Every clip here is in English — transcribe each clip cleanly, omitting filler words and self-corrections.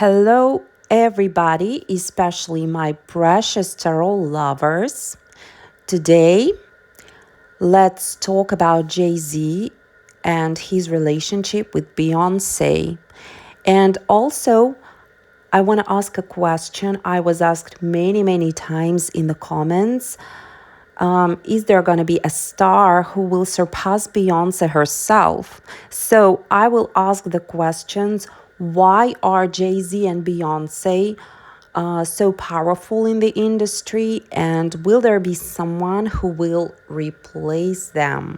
Hello, everybody, especially my precious tarot lovers. Today, let's talk about Jay-Z and his relationship with Beyonce. And also, I want to ask a question I was asked many times in the comments. Is there going to be a star who will surpass Beyonce herself? So I will ask the questions. Why are Jay-Z and Beyonce so powerful in the industry? And will there be someone who will replace them?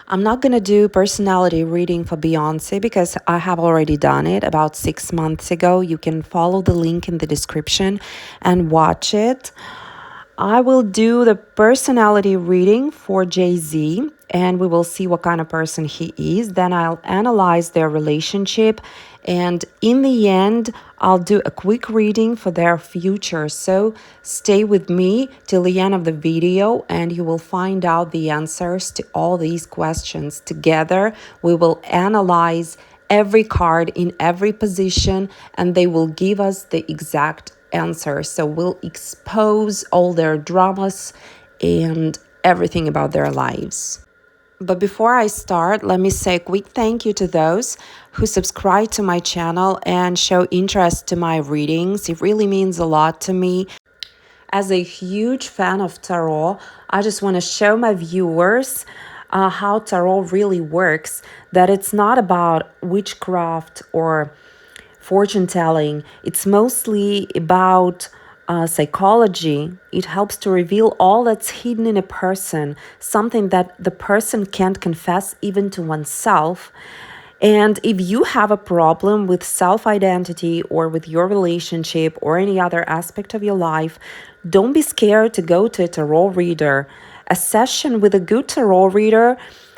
I'm not going to do personality reading for Beyonce because I have already done it about 6 months ago. You can follow the link in the description and watch it. I will do the personality reading for Jay-Z and we will see what kind of person he is. Then I'll analyze their relationship and in the end, I'll do a quick reading for their future. So stay with me till the end of the video and you will find out the answers to all these questions. Together, we will analyze every card in every position and they will give us the exact answer. So we'll expose all their dramas and everything about their lives. But before I start, let me say a quick thank you to those who subscribe to my channel and show interest to my readings. It really means a lot to me. As a huge fan of tarot, I just want to show my viewers how tarot really works, that it's not about witchcraft or fortune telling. It's mostly about psychology. It helps to reveal all that's hidden in a person, something that the person can't confess even to oneself. And if you have a problem with self-identity or with your relationship or any other aspect of your life, don't be scared to go to a tarot reader. A session with a good tarot reader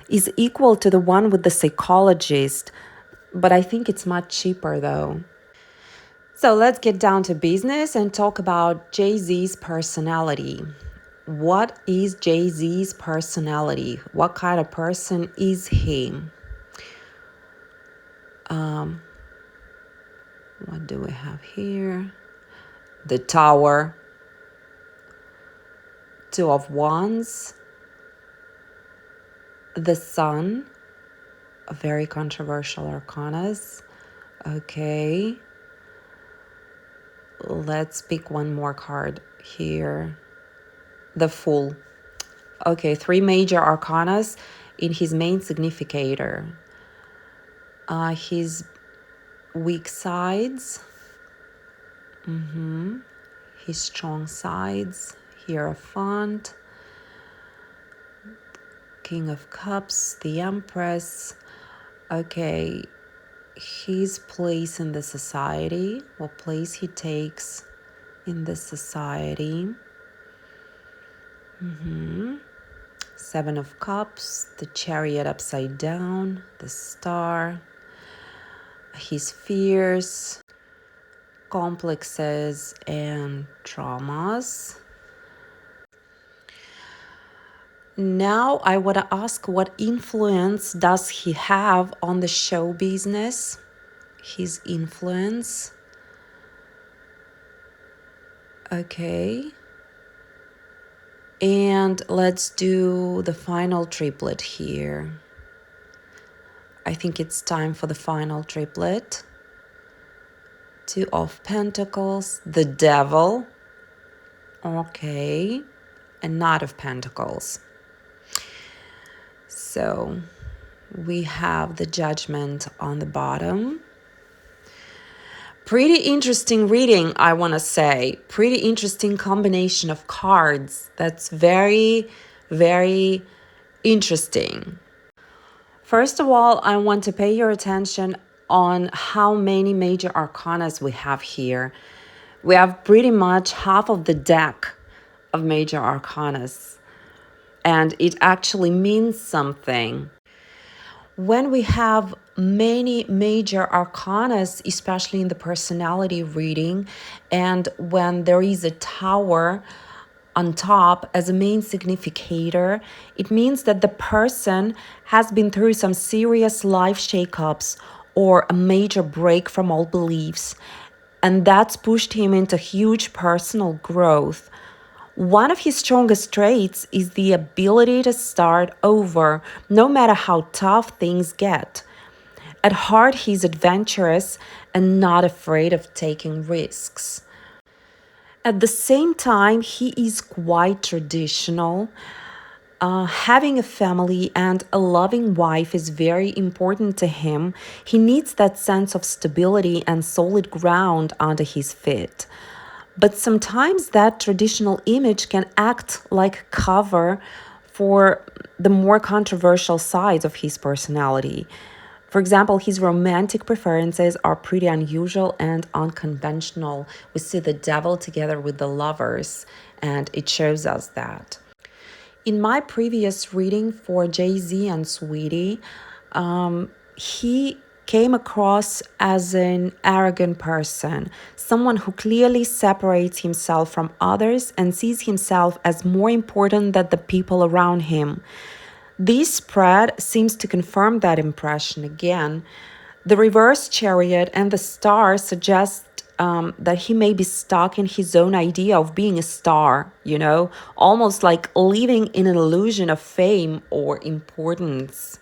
is equal to the one with the psychologist, but I think it's much cheaper though. So let's get down to business and talk about Jay-Z's personality. What is Jay-Z's personality? What kind of person is he? What do we have here? The Tower, Two of Wands, the Sun, a very controversial arcanas. Okay. Let's pick one more card here. The Fool. Okay, 3 major arcanas in his main significator. His weak sides, his strong sides, Hierophant, King of Cups, the Empress. Okay, his place in the society, what place he takes in the society. 7 of Cups, the Chariot upside down, the Star, his fears, complexes, and traumas. Now I want to ask, what influence does he have on the show business? His influence. Okay. And let's do the final triplet here. I think it's time for the final triplet. 2 of Pentacles, the Devil. Okay. And Knight of Pentacles. So we have the Judgment on the bottom. Pretty interesting reading, I want to say. Pretty interesting combination of cards. That's very interesting. First of all, I want to pay your attention on how many major arcanas we have here. We have pretty much half of the deck of major arcanas, and it actually means something. When we have many major arcanas, especially in the personality reading, and when there is a tower on top as a main significator, it means that the person has been through some serious life shakeups or a major break from old beliefs. and that's pushed him into huge personal growth. One of his strongest traits is the ability to start over, no matter how tough things get. At heart, he's adventurous and not afraid of taking risks. At the same time, he is quite traditional. Having a family and a loving wife is very important to him. He needs that sense of stability and solid ground under his feet. But sometimes that traditional image can act like cover for the more controversial sides of his personality. For example, his romantic preferences are pretty unusual and unconventional. We see the devil together with the lovers, and it shows us that. In my previous reading for Jay-Z and Sweetie, he came across as an arrogant person, someone who clearly separates himself from others and sees himself as more important than the people around him. This spread seems to confirm that impression again. The reverse chariot and the star suggest that he may be stuck in his own idea of being a star, almost like living in an illusion of fame or importance.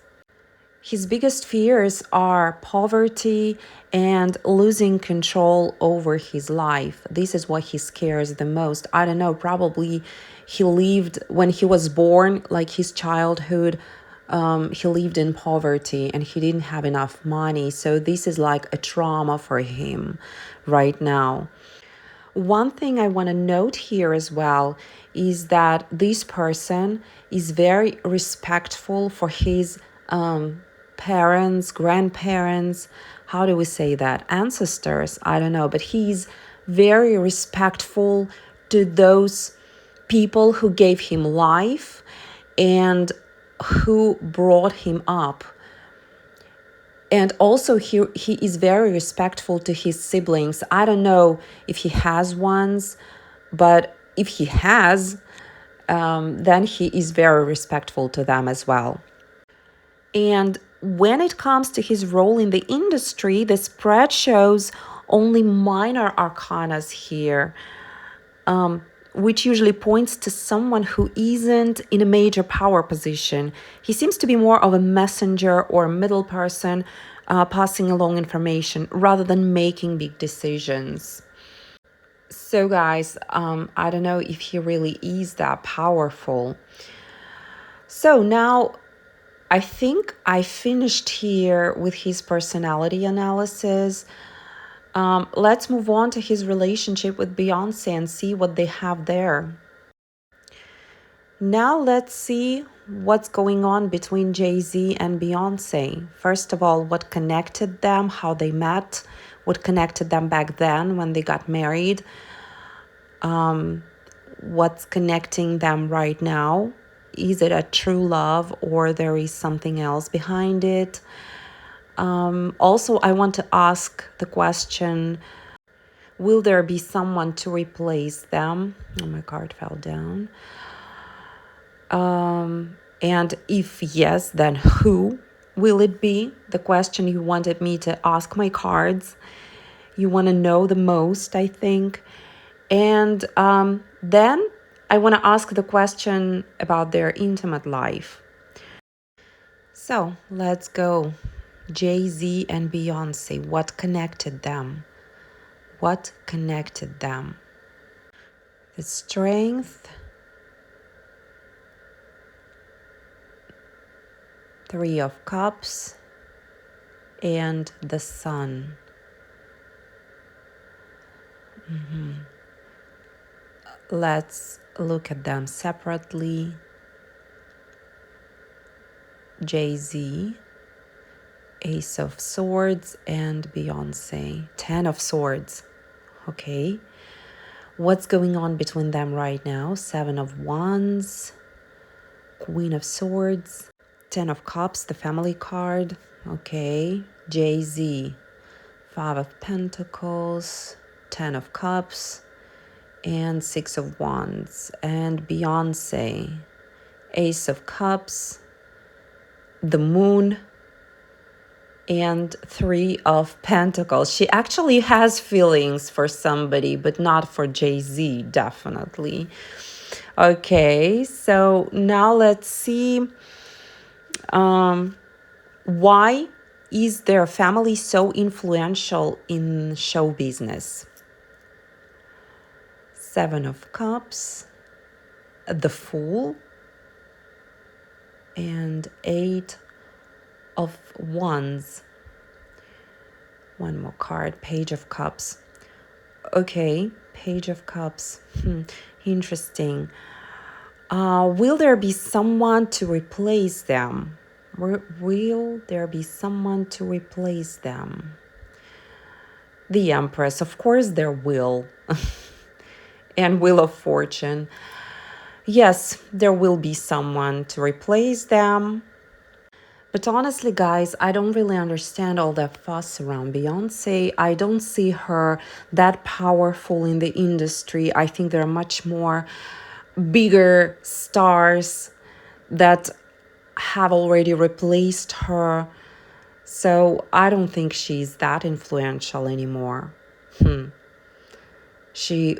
His biggest fears are poverty and losing control over his life. This is what he scares the most. I don't know, probably he lived when he was born, like his childhood, he lived in poverty and he didn't have enough money. So this is like a trauma for him right now. One thing I want to note here as well is that this person is very respectful for his parents, grandparents, how do we say that? Ancestors, I don't know, but he's very respectful to those people who gave him life and who brought him up. And also he is very respectful to his siblings. I don't know if he has ones, but if he has, then he is very respectful to them as well. And when it comes to his role in the industry, the spread shows only minor arcanas here, which usually points to someone who isn't in a major power position. He seems to be more of a messenger or a middle person, passing along information rather than making big decisions. So guys, I don't know if he really is that powerful. So now I think I finished here with his personality analysis. Let's move on to his relationship with Beyonce and see what they have there. Now let's see what's going on between Jay-Z and Beyonce. First of all, what connected them, how they met, what connected them back then when they got married, what's connecting them right now. Is it a true love or there is something else behind it? Also, I want to ask the question, will there be someone to replace them? Oh, my card fell down. And if yes, then who will it be? The question you wanted me to ask my cards. You want to know the most, I think. And then I want to ask the question about their intimate life. So let's go. Jay-Z and Beyonce, what connected them? What connected them? The Strength, Three of Cups, and the Sun. Let's look at them separately. Jay-Z, Ace of Swords, and Beyonce, Ten of Swords. Okay. What's going on between them right now? Seven of Wands, Queen of Swords, Ten of Cups, the family card. Okay. Jay-Z, Five of Pentacles, Ten of Cups, and Six of Wands. And Beyonce, Ace of Cups, the Moon, and Three of Pentacles. She actually has feelings for somebody, but not for Jay-Z, definitely. Okay, so now let's see. Why is their family so influential in show business? Seven of Cups, the Fool, and Eight of Wands. One more card, Page of Cups. Okay, Page of Cups. Interesting. Will there be someone to replace them? Will there be someone to replace them? The Empress, of course there will. And Wheel of Fortune. Yes, there will be someone to replace them. But honestly, guys, I don't really understand all that fuss around Beyonce. I don't see her that powerful in the industry. I think there are much more bigger stars that have already replaced her. So I don't think she's that influential anymore. She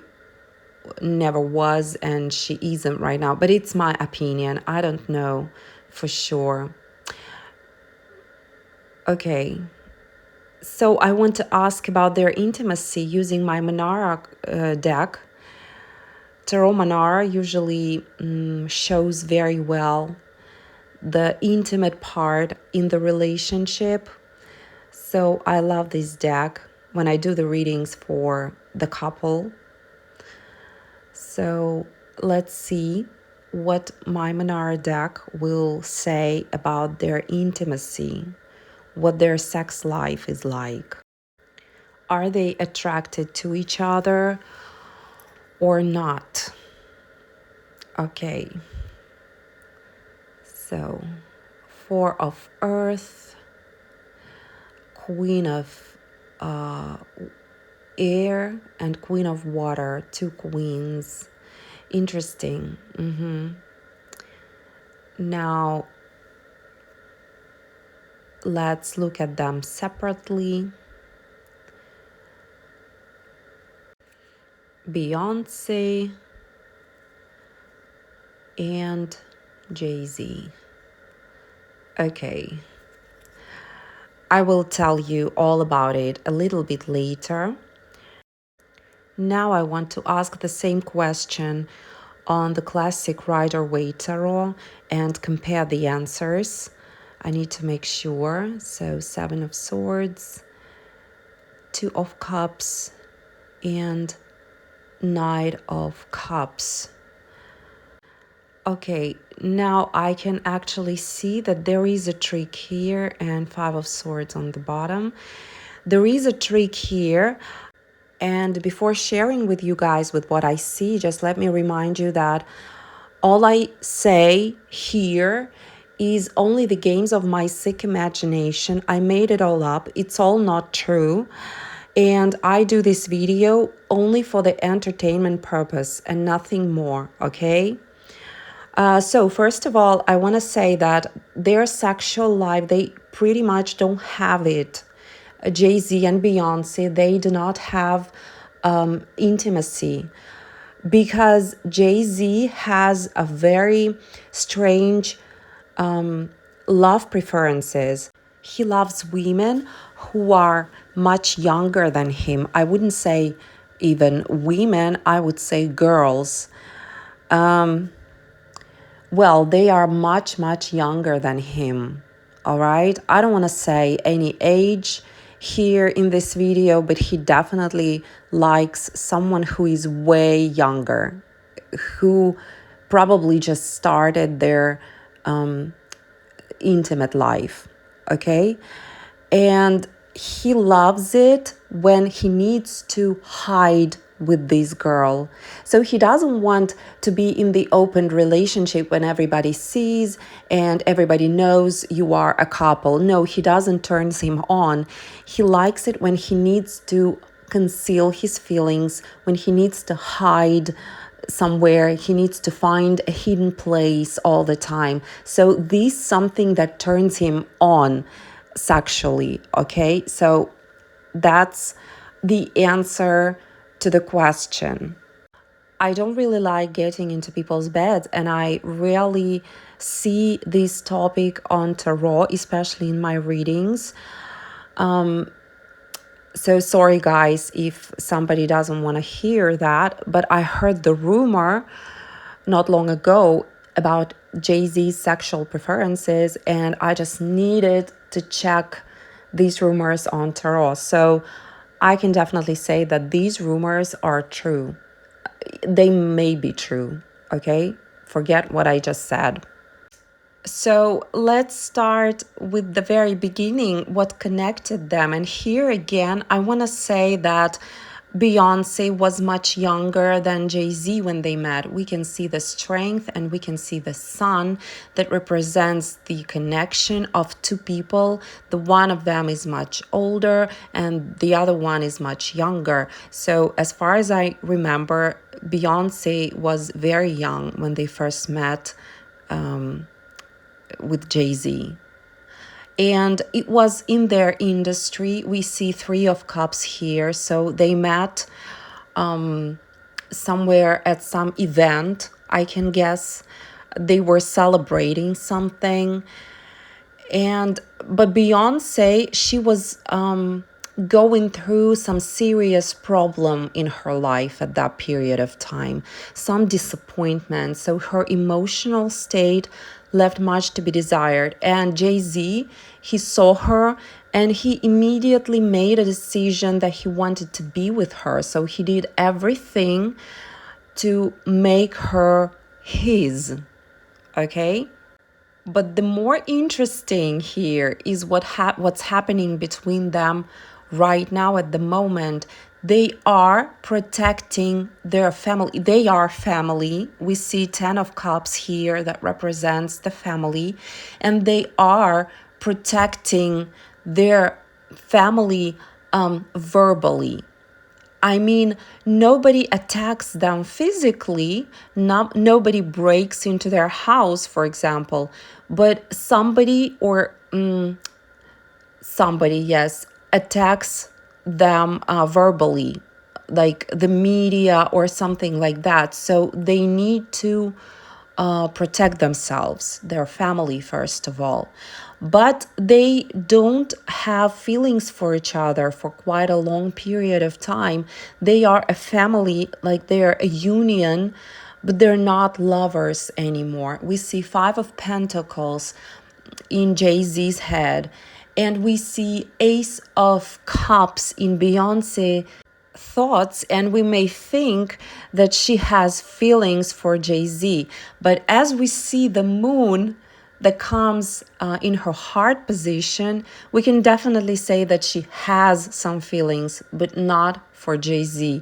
never was and she isn't right now. But it's my opinion. I don't know for sure. Okay. So I want to ask about their intimacy using my Manara deck. Tarot Manara usually shows very well the intimate part in the relationship. So I love this deck when I do the readings for the couple. So let's see what my Manara deck will say about their intimacy, what their sex life is like. Are they attracted to each other or not? Okay. So, Four of Earth, Queen of Air, and Queen of Water, two queens. Interesting. Now, let's look at them separately. Beyonce and Jay-Z. Okay. I will tell you all about it a little bit later. Now I want to ask the same question on the classic Rider-Waite Tarot and compare the answers. I need to make sure. So Seven of Swords, Two of Cups, and Knight of Cups. Okay, now I can actually see that there is a trick here and Five of Swords on the bottom. There is a trick here. And before sharing with you guys with what I see, just let me remind you that all I say here is only the games of my sick imagination. I made it all up. It's all not true. And I do this video only for the entertainment purpose and nothing more, okay? So first of all, I want to say that their sexual life, they pretty much don't have it. Jay-Z and Beyonce, they do not have intimacy because Jay-Z has a very strange love preferences. He loves women who are much younger than him. I wouldn't say even women, I would say girls. Well, they are much, much younger than him, all right? I don't want to say any age here in this video, but he definitely likes someone who is way younger, who probably just started their intimate life, okay? And he loves it when he needs to hide with this girl. So he doesn't want to be in the open relationship when everybody sees and everybody knows you are a couple. No, he doesn't turn him on. He likes it when he needs to conceal his feelings, when he needs to hide somewhere, he needs to find a hidden place all the time. So this is something that turns him on. sexually, okay? So that's the answer to the question. I don't really like getting into people's beds, and I rarely see this topic on tarot, especially in my readings. So sorry, guys, if somebody doesn't want to hear that, but I heard the rumor not long ago about Jay-Z's sexual preferences, and I just needed to check these rumors on tarot. So I can definitely say that these rumors are true. They may be true, okay? Forget what I just said. So let's start with the very beginning, what connected them. And here again, I want to say that Beyonce was much younger than Jay-Z when they met. We can see the strength and we can see the sun that represents the connection of two people. The one of them is much older and the other one is much younger. So as far as I remember, Beyonce was very young when they first met with Jay-Z. And it was in their industry. We see Three of Cups here. So they met somewhere at some event, I can guess. They were celebrating something. But Beyonce, she was going through some serious problem in her life at that period of time, some disappointment. So her emotional state left much to be desired. And Jay-Z, he saw her and he immediately made a decision that he wanted to be with her. So he did everything to make her his, okay? But the more interesting here is what's happening between them right now at the moment. They are protecting their family. They are family. We see 10 of Cups here that represents the family. And they are protecting their family verbally. I mean, nobody attacks them physically, nobody breaks into their house, for example, but somebody, yes, attacks them verbally, like the media or something like that. So they need to protect themselves, their family, first of all. But they don't have feelings for each other for quite a long period of time. They are a family, like they're a union, but they're not lovers anymore. We see Five of Pentacles in Jay-Z's head, and we see Ace of Cups in Beyonce thoughts, and we may think that she has feelings for Jay-Z. But as we see the moon that comes in her heart position, we can definitely say that she has some feelings, but not for Jay-Z.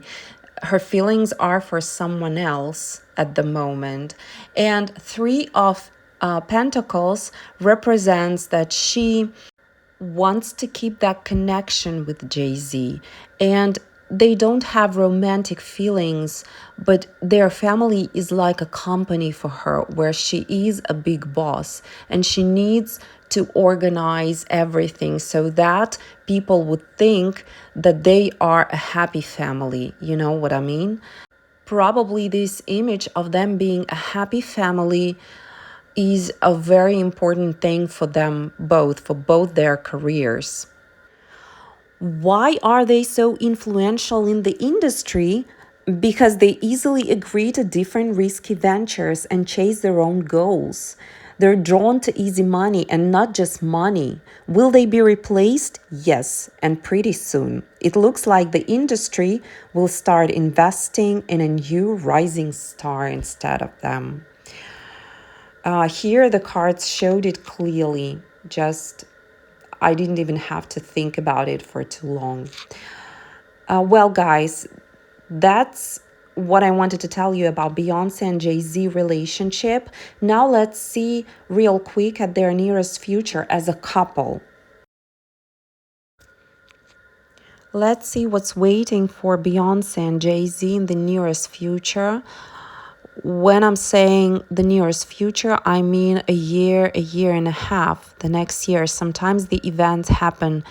Her feelings are for someone else at the moment. And Three of Pentacles represents that she wants to keep that connection with Jay-Z, and they don't have romantic feelings, but their family is like a company for her, where she is a big boss and she needs to organize everything so that people would think that they are a happy family. You know what I mean? Probably this image of them being a happy family is a very important thing for them both, for both their careers. Why are they so influential in the industry? Because they easily agree to different risky ventures and chase their own goals. They're drawn to easy money and not just money. Will they be replaced? Yes, and pretty soon. It looks like the industry will start investing in a new rising star instead of them. Here the cards showed it clearly. I didn't even have to think about it for too long. Well, guys, that's what I wanted to tell you about Beyonce and Jay-Z relationship. Now let's see real quick at their nearest future as a couple. Let's see what's waiting for Beyonce and Jay-Z in the nearest future. When I'm saying the nearest future, I mean a year and a half, the next year. Sometimes the events happen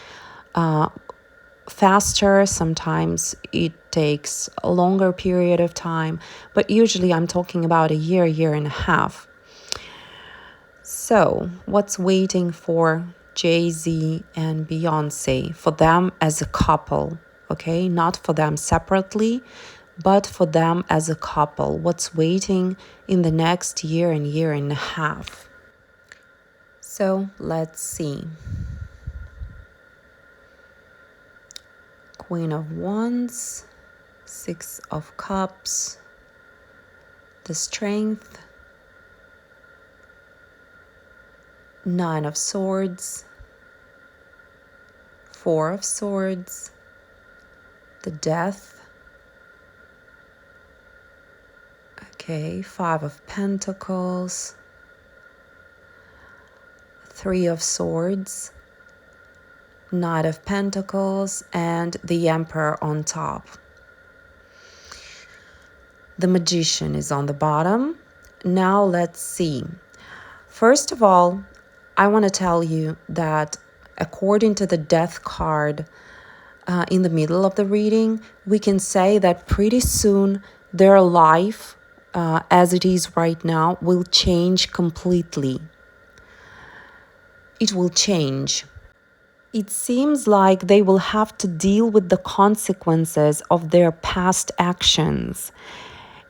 faster, sometimes it takes a longer period of time, but usually I'm talking about a year and a half. So, what's waiting for Jay-Z and Beyonce, for them as a couple, okay? Not for them separately, but for them as a couple. What's waiting in the next year and a half? So, let's see. Queen of Wands, Six of Cups, the Strength, Nine of Swords, Four of Swords, the Death, okay, Five of Pentacles, Three of Swords, Knight of Pentacles, and the Emperor on top. The Magician is on the bottom. Now let's see. First of all, I want to tell you that according to the Death card in the middle of the reading, we can say that pretty soon their life, as it is right now, will change completely. It will change. It seems like they will have to deal with the consequences of their past actions,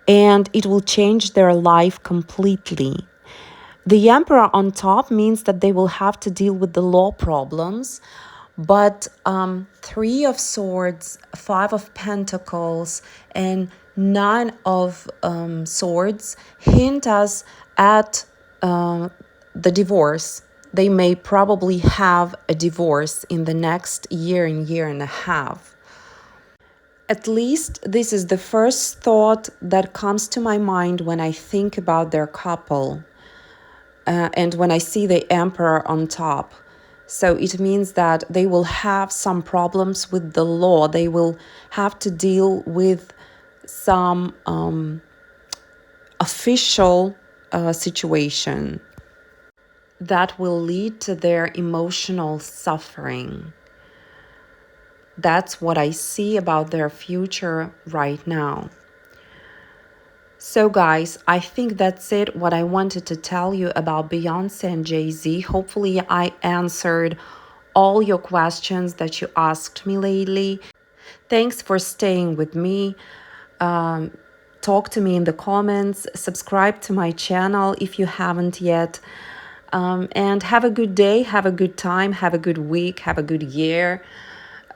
and it will change their life completely. The Emperor on top means that they will have to deal with the law problems, but Three of Swords, Five of Pentacles, and Nine of Swords hint us at the divorce. They may probably have a divorce in the next year and a half. At least this is the first thought that comes to my mind when I think about their couple and when I see the Emperor on top. So it means that they will have some problems with the law. They will have to deal with some official situation that will lead to their emotional suffering. That's what I see about their future right now. So guys, I think that's it, what I wanted to tell you about Beyonce and Jay-Z. Hopefully I answered all your questions that you asked me lately. Thanks for staying with me. Talk to me in the comments. Subscribe to my channel if you haven't yet. And have a good day, have a good time, have a good week, have a good year.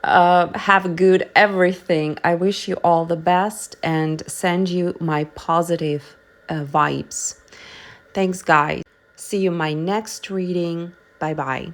Have a good everything. I wish you all the best and send you my positive vibes. Thanks, guys. See you in my next reading. Bye-bye.